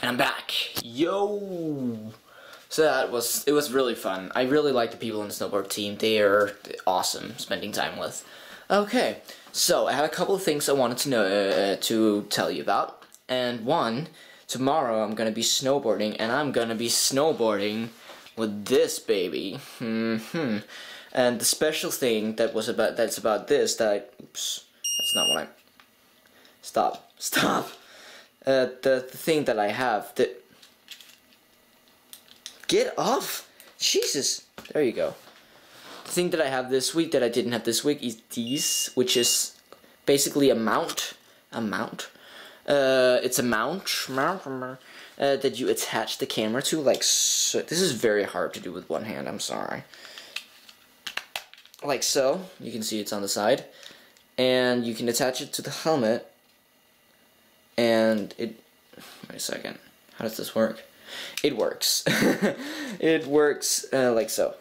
And I'm back. Yo! So it was really fun. I really like the people in the snowboard team. They are awesome spending time with. Okay, so I had a couple of things I wanted to know to tell you about. And one, tomorrow I'm gonna be snowboarding, and I'm gonna be snowboarding with this baby. And the special thing that's about this oops, that's not what I. Stop. The thing that I have that. Get off! Jesus! There you go. The thing that I have this week that I didn't have this week is these, which is basically a mount. It's a mount that you attach the camera to, like so. This is very hard to do with one hand, I'm sorry. Like so. You can see it's on the side. And you can attach it to the helmet. And it... Wait a second. How does this work? It works. It works like so.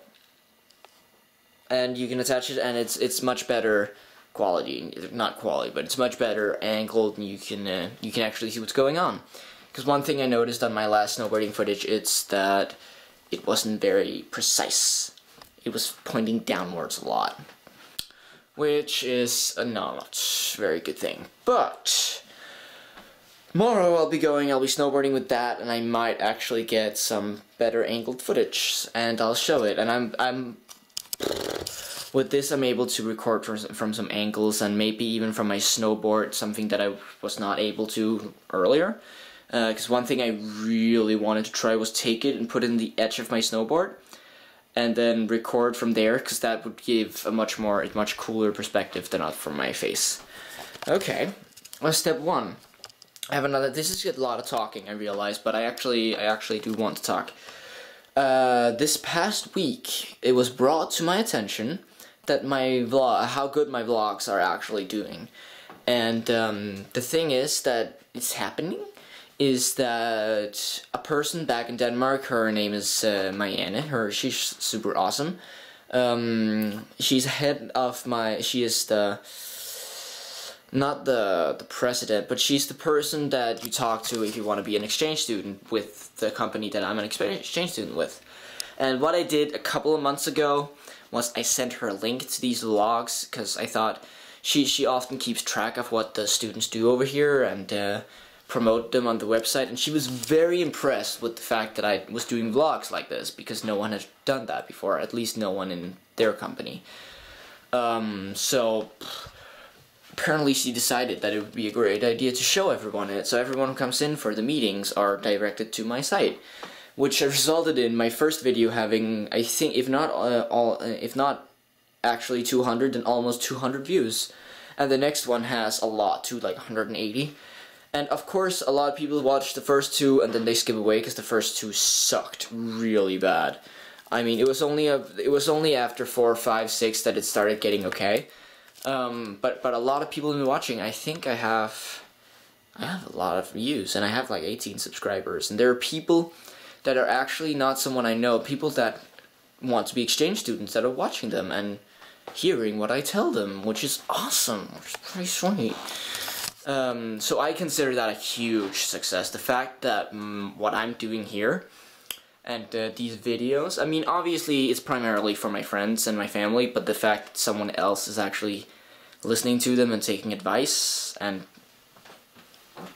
And you can attach it, and it's much better quality. Not quality, but it's much better angled, and you can actually see what's going on. Because one thing I noticed on my last snowboarding footage, it's that it wasn't very precise. It was pointing downwards a lot, which is a not very good thing. But tomorrow I'll be snowboarding with that, and I might actually get some better angled footage, and I'll show it. And I'm with this, I'm able to record from some angles, and maybe even from my snowboard, something that I was not able to earlier. Because one thing I really wanted to try was take it and put it in the edge of my snowboard, and then record from there, because that would give a much cooler perspective than not from my face. Okay, well, step one. I have another. This is a lot of talking, I realize, but I actually do want to talk. This past week, it was brought to my attention that how good my vlogs are actually doing, and the thing is that it's happening is that a person back in Denmark, her name is Marianne. She's super awesome. She's head of she is the. Not the president, but she's the person that you talk to if you want to be an exchange student with the company that I'm an exchange student with. And what I did a couple of months ago was I sent her a link to these vlogs, because I thought she often keeps track of what the students do over here and promote them on the website, and she was very impressed with the fact that I was doing vlogs like this, because no one has done that before, at least no one in their company. So apparently she decided that it would be a great idea to show everyone it, so everyone who comes in for the meetings are directed to my site, which resulted in my first video having, I think, if not actually 200, then almost 200 views, and the next one has a lot too, like 180. And of course, a lot of people watch the first two and then they skip away because the first two sucked really bad. I mean, it was only after 4, 5, 6 that it started getting okay. But a lot of people have been watching. I think I have a lot of views, and I have like 18 subscribers, and there are people that are actually not someone I know, people that want to be exchange students that are watching them and hearing what I tell them, which is awesome, which is pretty sweet. So I consider that a huge success. The fact that what I'm doing here and these videos, I mean, obviously it's primarily for my friends and my family, but the fact that someone else is actually listening to them and taking advice and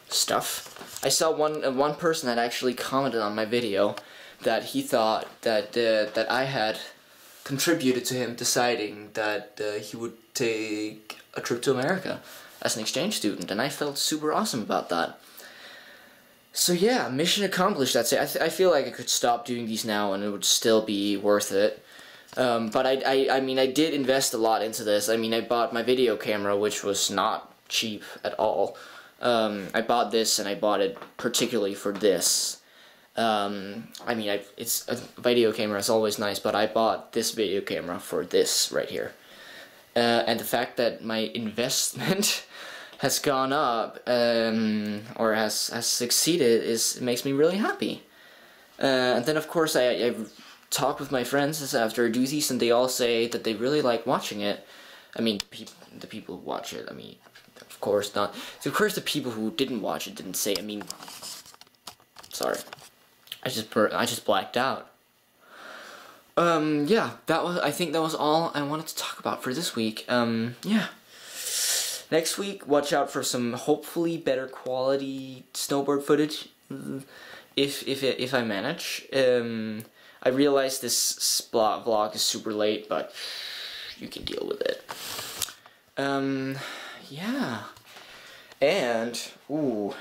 stuff. I saw one person that actually commented on my video that he thought that I had contributed to him deciding that he would take a trip to America as an exchange student, and I felt super awesome about that. So yeah, mission accomplished, that's it. I feel like I could stop doing these now and it would still be worth it. But I mean, I did invest a lot into this. I mean, I bought my video camera, which was not cheap at all. I bought this, and I bought it particularly for this. I mean, a video camera is always nice, but I bought this video camera for this right here. And the fact that my investment has gone up, or has succeeded, makes me really happy. And then of course I talk with my friends after I do these, and they all say that they really like watching it. I mean, the people who watch it, I mean, of course not. So of course the people who didn't watch it didn't say, I mean, Sorry. I just blacked out. Yeah, I think that was all I wanted to talk about for this week. Yeah. Next week, watch out for some hopefully better quality snowboard footage, if I manage. I realize this vlog is super late, but you can deal with it. Yeah. And, ooh,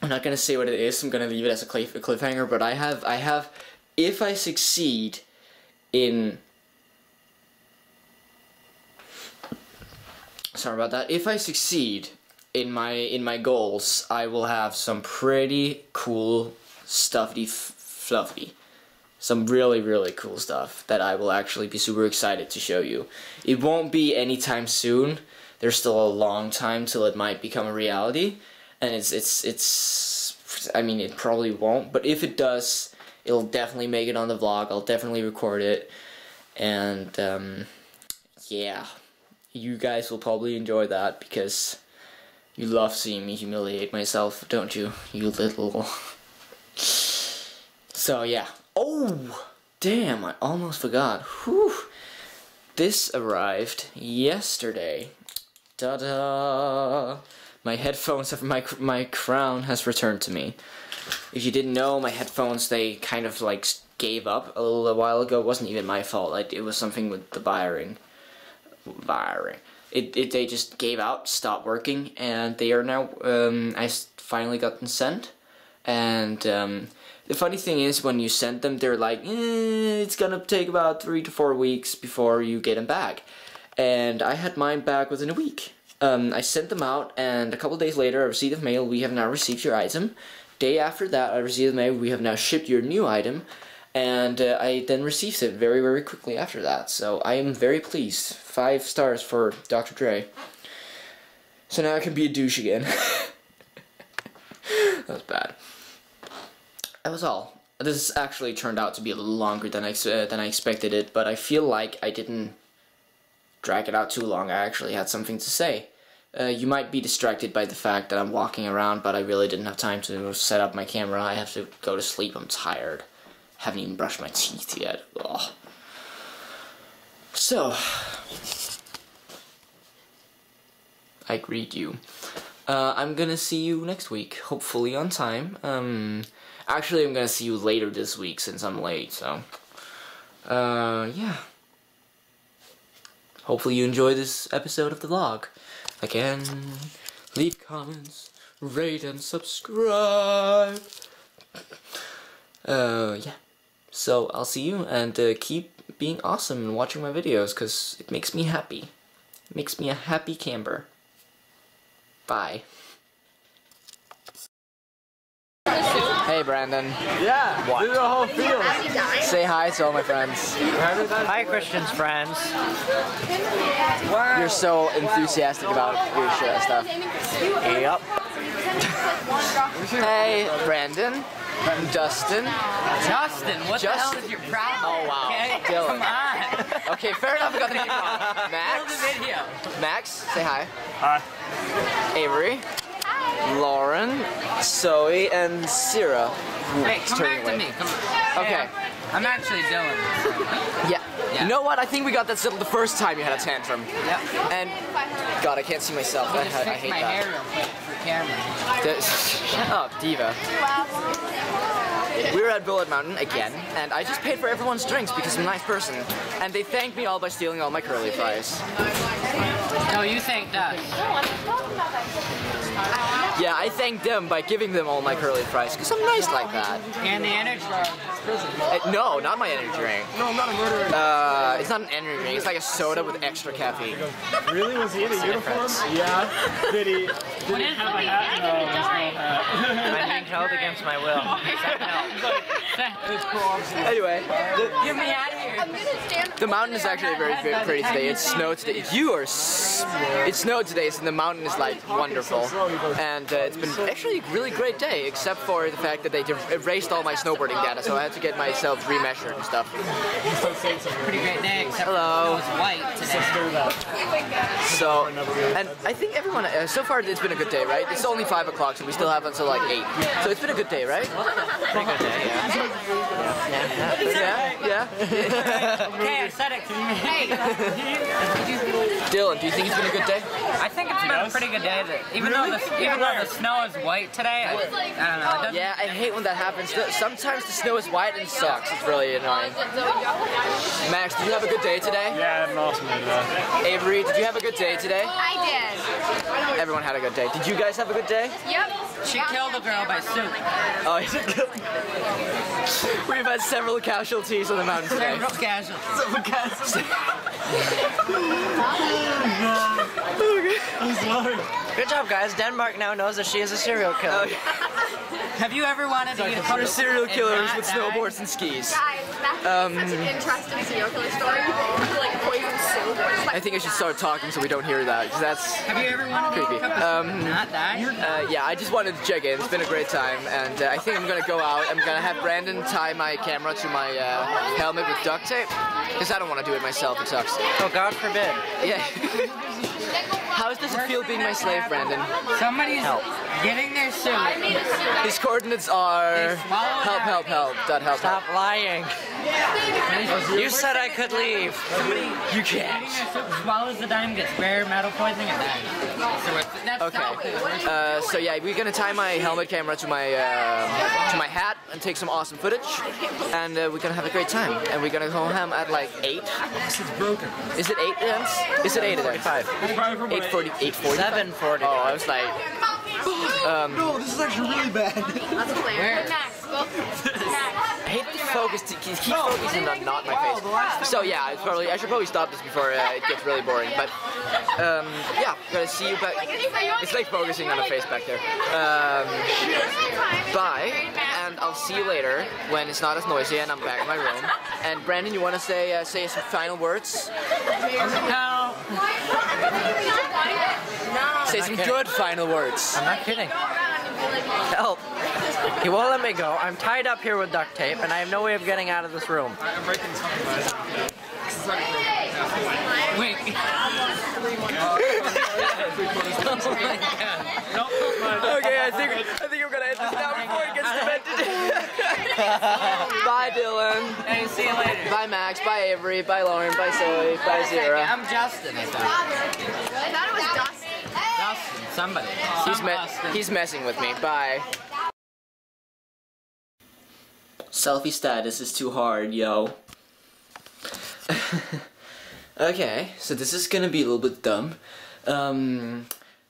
I'm not gonna say what it is. I'm gonna leave it as a cliffhanger. But I have, if I succeed in, sorry about that. If I succeed in my goals, I will have some pretty cool fluffy. Some really cool stuff that I will actually be super excited to show you. It won't be anytime soon. There's still a long time till it might become a reality, and I mean, it probably won't, but if it does, it'll definitely make it on the vlog. I'll definitely record it, and yeah, you guys will probably enjoy that because you love seeing me humiliate myself, don't you? You little. So yeah. Oh, damn! I almost forgot. Whew. This arrived yesterday. Ta-da! My headphones have my crown has returned to me. If you didn't know, my headphones, they kind of like gave up a little while ago. It wasn't even my fault. It was something with the wiring. They just gave out, stopped working, and they are now. I finally got them sent, and the funny thing is, when you send them, they're like, it's gonna take about 3 to 4 weeks before you get them back. And I had mine back within a week. I sent them out, and a couple days later, I received the mail. We have now received your item. Day after that, I received the mail. We have now shipped your new item, and I then received it very quickly after that. So I am very pleased. 5 stars for Dr. Dre. So now I can be a douche again. That was bad. That was all. This actually turned out to be a little longer than I expected it, but I feel like I didn't drag it out too long. I actually had something to say. You might be distracted by the fact that I'm walking around, but I really didn't have time to set up my camera. I have to go to sleep. I'm tired. Haven't even brushed my teeth yet. Ugh. So, I greet you. I'm gonna see you next week, hopefully on time. Actually, I'm gonna see you later this week since I'm late, so, yeah. Hopefully you enjoy this episode of the vlog. Again, leave comments, rate and subscribe. Yeah. So, I'll see you, and keep being awesome and watching my videos, because it makes me happy. It makes me a happy camber. Bye. Hey Brandon. Yeah, what? Do the whole field. Say hi to all my friends. Hi Christian's friends. Wow. You're so enthusiastic about your stuff. Yep. Hey Brandon. Dustin. Justin, what the hell is your problem? Oh wow. Okay? Dylan. Come on. Okay, fair enough, I got the name wrong. Max. Kill the video. Max, say hi. Hi. Avery. Lauren, Zoe, and Sierra. Hey, come back to me. Come on. Okay. I'm actually Dylan. Yeah. You know what? I think we got that settled the first time you had a tantrum. Yep. And God, I can't see myself. I hate my that. hair real quick for camera. Shut up, diva. We were at Bullet Mountain again, and I just paid for everyone's drinks because I'm a nice person. And they thanked me all by stealing all my curly fries. No, you thanked us. Yeah, I thanked them by giving them all my curly fries because I'm nice like that. And the energy drink. No, not my energy drink. No, I'm not a murderer. It's not an energy drink. It's like a soda with extra caffeine. Really? Was he in a uniform? Yeah. Did he have a hat? No, there's no hat. I'm being held against my will. Anyway, Get me out of here. I'm gonna stand. the mountain is actually very pretty today. It snowed today. It snowed today, so the mountain is like wonderful. And it's been actually a really great day, except for the fact that they erased all my snowboarding data, so I had to get myself remeasured and stuff. Pretty great day, except Hello. it was white today. So, and I think everyone, so far it's been a good day, right? It's only 5 o'clock, so we still have until like 8. So it's been a good day, right? Pretty good day, Yeah. Okay, I said it. Hey. Dylan, do you think it's been a good day? I think it's been a pretty good day. Even though the snow is white today, I don't know. It doesn't, Yeah, I hate when that happens. Sometimes the snow is white and it sucks. It's really annoying. Max, did you have a good day today? Yeah, I had an awesome day today. Avery, did you have a good day today? I did. Everyone had a good day. Did you guys have a good day? Yep. she killed a girl by soup. Oh, we've had several casualties on the mountain today. Several casualties. Good job, guys. Denmark now knows that she is a serial killer. Have you ever wanted to eat a We're serial killers not with die? snowboards and skis. Guys, that's such an interesting serial killer story. Like poison soup. I think I should start talking so we don't hear that, because that's Have you ever wanted to eat creepy. a cup of soup and not die? Yeah, I just wanted to check in. It's been a great time, and I think I'm gonna go out. I'm gonna have Brandon tie my camera to my helmet with duct tape, because I don't want to do it myself. It sucks. Oh, God forbid. Yeah. How does it feel being my slave, Brandon? Somebody's getting their soup. His coordinates are help. Stop lying. You said I could leave. You can't. Getting their soup swallows the dime, gets rare metal poisoning, and dies. So that's Okay. So yeah, we're gonna tie my helmet camera to my hat and take some awesome footage, and we're gonna have a great time. And we're gonna go home at like 8. It's broken. Is it 8 then? Is it 8 then? 8:40. 8:40. 7:40. Oh, I was like. No, this is actually really bad. That's clear. Max, go. I hate the focus. Keep focusing on not my face. So yeah, I should probably stop this before it gets really boring. But yeah, gonna see you back. It's like focusing on a face back there. Bye, and I'll see you later when it's not as noisy and I'm back in my room. And Brandon, you want to say some final words? No. Say some good final words. I'm not kidding. Help. He won't let me go. I'm tied up here with duct tape, and I have no way of getting out of this room. I'm breaking something. Wait. Okay, I think I'm gonna end this now before it gets demented. Bye, Dylan. Hey, see you later. Bye, Max. Bye, Avery. Bye, Lauren. Bye, Zoe. Bye, Zira. I'm Justin, I thought. I thought it was Dustin. Justin, somebody. He's messing with me. Bye. Selfie status is too hard, yo. Okay, so this is gonna be a little bit dumb.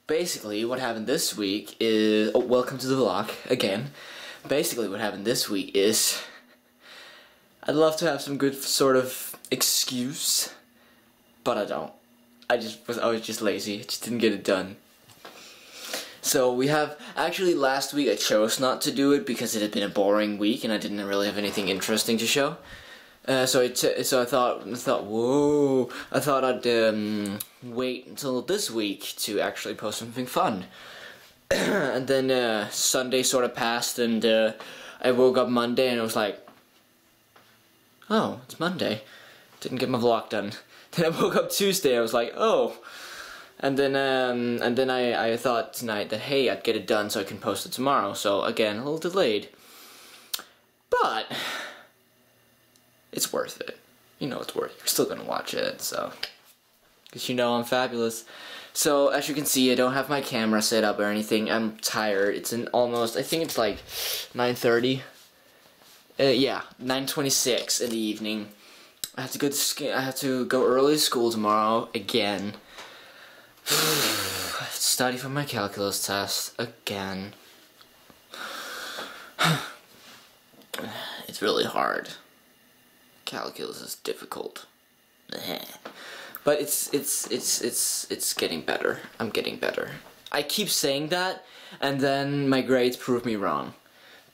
Basically, what happened this week is... Oh, welcome to the vlog, again. Basically, what happened this week is... I'd love to have some good sort of excuse, but I don't. I was just lazy. I just didn't get it done. So we have... Actually, last week I chose not to do it because it had been a boring week and I didn't really have anything interesting to show. So I thought, whoa! I thought I'd wait until this week to actually post something fun. And then Sunday sort of passed, and I woke up Monday, and I was like, oh, it's Monday. Didn't get my vlog done. Then I woke up Tuesday. I was like, oh. And then I thought tonight that hey, I'd get it done so I can post it tomorrow. So again, a little delayed, but. It's worth it. You know it's worth it. You're still gonna watch it, so. Because you know I'm fabulous. So, as you can see, I don't have my camera set up or anything. I'm tired. It's I think it's like 9:30. Yeah, 9:26 in the evening. I have to go early to school tomorrow, again. I have to study for my calculus test, again. It's really hard. Calculus is difficult, but it's getting better. I'm getting better. I keep saying that, and then my grades prove me wrong.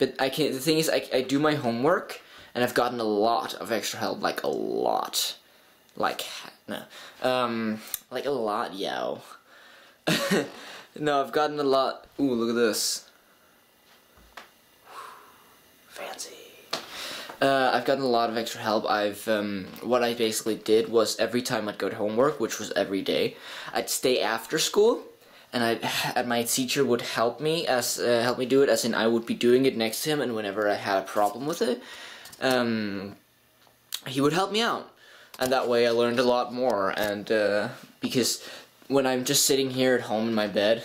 But I can. The thing is, I do my homework, and I've gotten a lot of extra help, like a lot, like no, like a lot, yo. No, I've gotten a lot. Ooh, look at this. Fancy. I've gotten a lot of extra help. What I basically did was every time I'd go to homework, which was every day, I'd stay after school, and my teacher would help me do it, as in I would be doing it next to him, and whenever I had a problem with it, he would help me out, and that way I learned a lot more. And because when I'm just sitting here at home in my bed,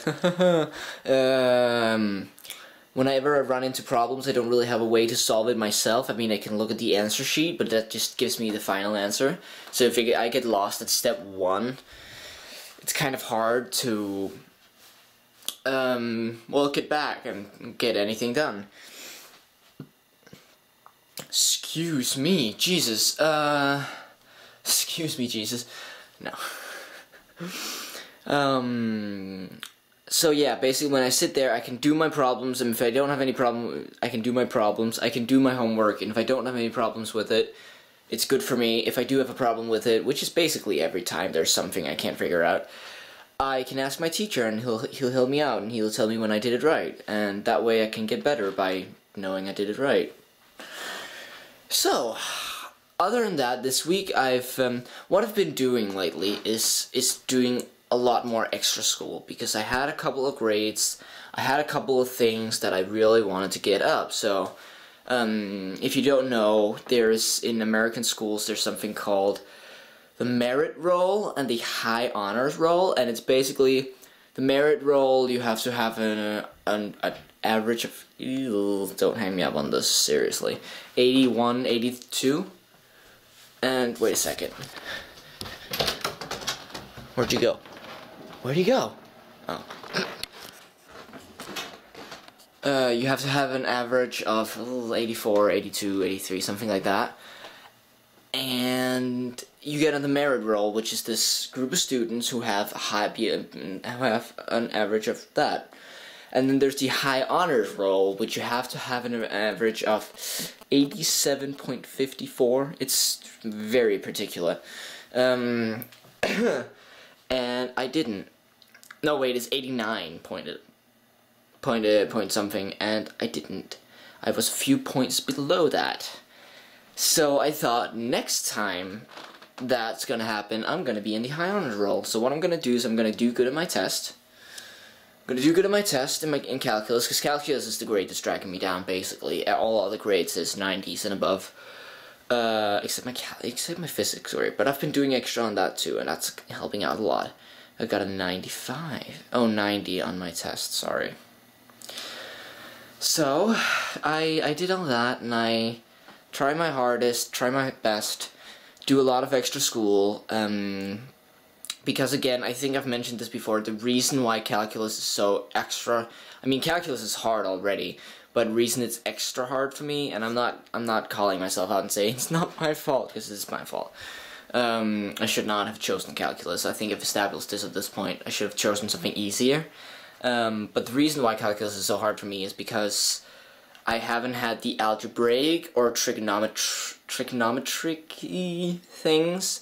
whenever I run into problems, I don't really have a way to solve it myself. I mean, I can look at the answer sheet, but that just gives me the final answer. So if I get lost at step 1, it's kind of hard to, well, get back and get anything done. Excuse me, Jesus. Excuse me, Jesus. No. So yeah, basically when I sit there, I can do my problems, and if I don't have any problem, I can do my problems, I can do my homework, and if I don't have any problems with it, it's good for me. If I do have a problem with it, which is basically every time there's something I can't figure out, I can ask my teacher, and he'll help me out, and he'll tell me when I did it right, and that way I can get better by knowing I did it right. So, other than that, this week what I've been doing lately is doing a lot more extra school, because I had a couple of grades, I had a couple of things that I really wanted to get up. So if you don't know, in American schools there's something called the merit roll and the high honors roll, and it's basically the merit roll. You have to have an average of, don't hang me up on this, seriously, 81, 82, and wait a second, where'd you go? Where'd he go? Oh. You have to have an average of 84, 82, 83, something like that. And you get on the merit roll, which is this group of students who have an average of that. And then there's the high honors roll, which you have to have an average of 87.54. It's very particular. And I didn't. No, wait, it's 89 point something, and I didn't. I was a few points below that. So I thought next time that's gonna happen, I'm gonna be in the high honors roll. So what I'm gonna do is I'm gonna do good at my test. I'm gonna do good at my test in calculus, because calculus is the grade that's dragging me down, basically. All other grades is 90s and above. Except my physics, sorry, but I've been doing extra on that too, and that's helping out a lot. I got a 95, 90 on my test, sorry. So, I did all that, and I try my hardest, try my best, do a lot of extra school, because again, I think I've mentioned this before, the reason why calculus is so extra, I mean, calculus is hard already, but the reason it's extra hard for me, and I'm not calling myself out and saying it's not my fault, because it's my fault. I should not have chosen calculus. I think I've established this at this point. I should have chosen something easier. But the reason why calculus is so hard for me is because I haven't had the algebraic or trigonometric things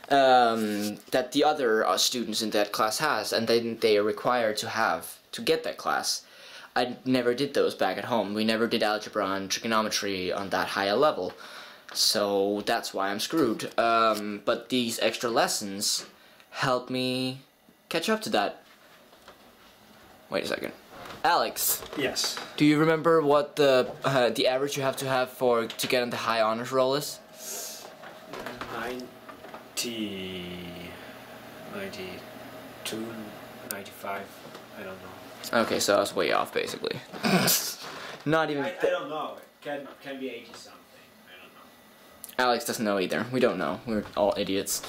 that the other students in that class has, and then they are required to have to get that class. I never did those back at home. We never did algebra and trigonometry on that higher level. So that's why I'm screwed. But these extra lessons help me catch up to that. Wait a second. Alex. Yes. Do you remember what the average you have to have to get on the high honors roll is? 92, 95, I don't know. Okay, so I was way off, basically. Not even... I don't know. It can be 80 something. I don't know. Alex doesn't know either. We don't know. We're all idiots.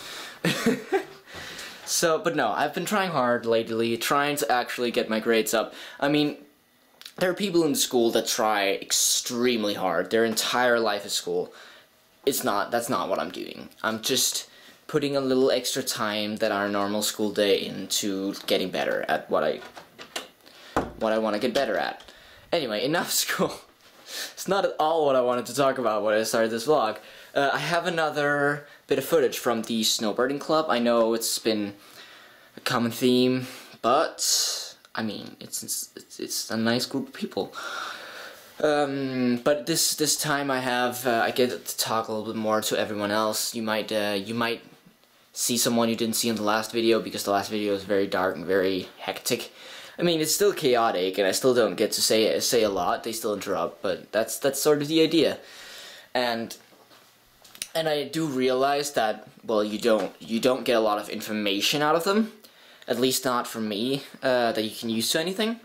So, but no, I've been trying hard lately, trying to actually get my grades up. I mean, there are people in school that try extremely hard. Their entire life is school. That's not what I'm doing. I'm just putting a little extra time that our normal school day into getting better at what I want to get better at. Anyway, enough school. It's not at all what I wanted to talk about when I started this vlog. I have another bit of footage from the snowboarding club. I know it's been a common theme, but I mean, it's a nice group of people. But this time I get to talk a little bit more to everyone else. You might see someone you didn't see in the last video, because the last video is very dark and very hectic. I mean, it's still chaotic, and I still don't get to say a lot. They still interrupt, but that's sort of the idea. And I do realize that, well, you don't get a lot of information out of them, at least not from me, that you can use to anything.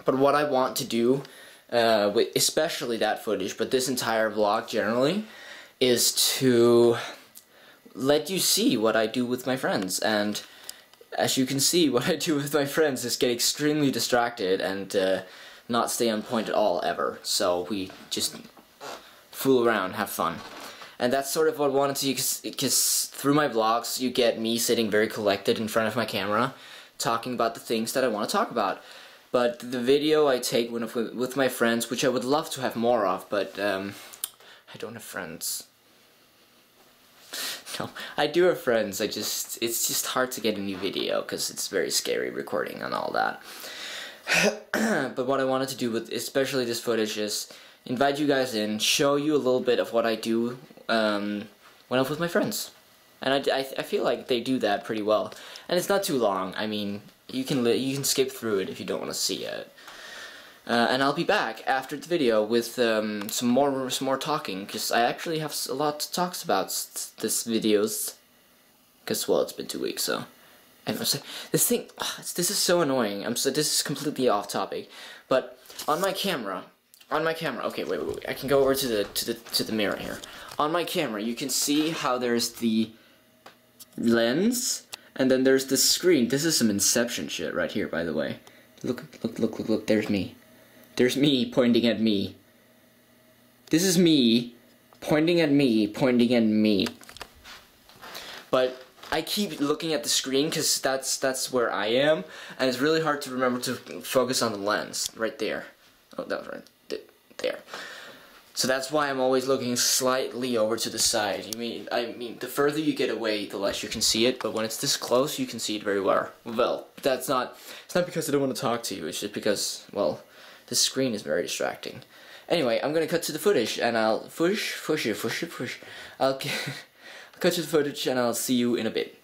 But what I want to do, with especially that footage, but this entire vlog generally, is to let you see what I do with my friends. And as you can see, what I do with my friends is get extremely distracted and not stay on point at all, ever. So we just fool around, have fun. And that's sort of what I wanted to, because through my vlogs you get me sitting very collected in front of my camera, talking about the things that I want to talk about. But the video I take with my friends, which I would love to have more of, but I don't have friends. No, I do have friends, it's just hard to get a new video, because it's very scary recording and all that. But what I wanted to do with especially this footage is invite you guys in, show you a little bit of what I do when I'm with my friends. And I feel like they do that pretty well. And it's not too long. I mean, you can skip through it if you don't want to see it. And I'll be back after the video with some more talking, because I actually have a lot to talk about this videos. Because, well, it's been 2 weeks, so. And I'm saying, this is so annoying. This is completely off topic, but on my camera. Okay, wait. I can go over to the mirror here. On my camera, you can see how there's the lens, and then there's the screen. This is some Inception shit right here, by the way. Look. There's me. There's me pointing at me. This is me pointing at me. But I keep looking at the screen because that's where I am, and it's really hard to remember to focus on the lens right there. Oh, that was right there. So that's why I'm always looking slightly over to the side. I mean, the further you get away, the less you can see it. But when it's this close, you can see it very well. Well, it's not because I don't want to talk to you. It's just because, well, the screen is very distracting. Anyway, I'm gonna cut to the footage, and I'll I'll cut to the footage, and I'll see you in a bit.